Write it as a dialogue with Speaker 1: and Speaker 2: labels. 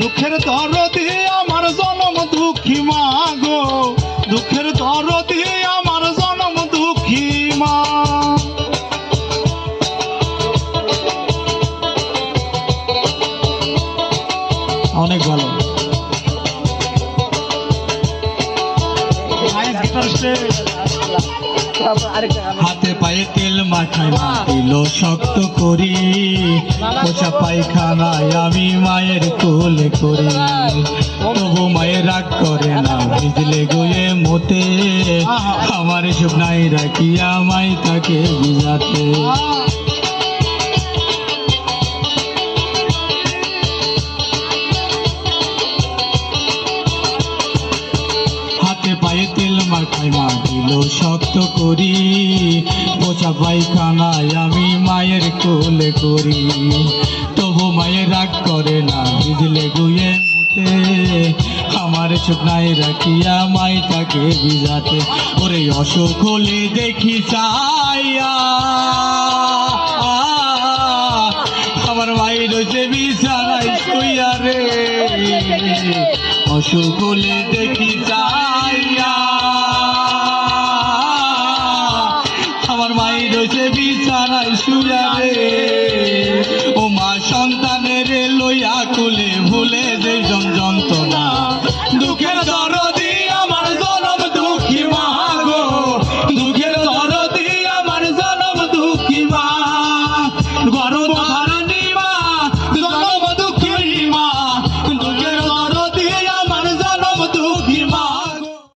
Speaker 1: দুঃখের দরদি আমার জনম দুঃখী মা গো, দুঃখের দরদি আমার জনম দুঃখী মা। অনেক ভালো। হাতে পায়ে তেল মাখাই মাটিল শক্ত করি, পোষা পায়খানায় আমি মায়ের কোলে করি, তবু মায়ের রাগ করে না ভিজলে গুয়ে মতে, আমার সব নাই রাখিয়া মাই তাকে ভিজাতে। পায়ে তেল মাখাই মাটিল শক্ত করি, পোষা পায়খানায় আমি মায়ের কোলে করি, তবু মায়ের রাগ করে না ভিজলে গুয়ে মুতে, আমার শুকনায় রাখিয়া মাই তাকে ভিজাতে। ওরে অসুখ হলে দেখি চাইয়া আমার মাই রয়েছে বিছানায় শুইয়া রে, অসুখ হলে দেখি চাইয়া আমার মাই রয়েছে বিছানায় শুইয়া রে। ও মা সন্তানের লইয়া কুলে ভুলে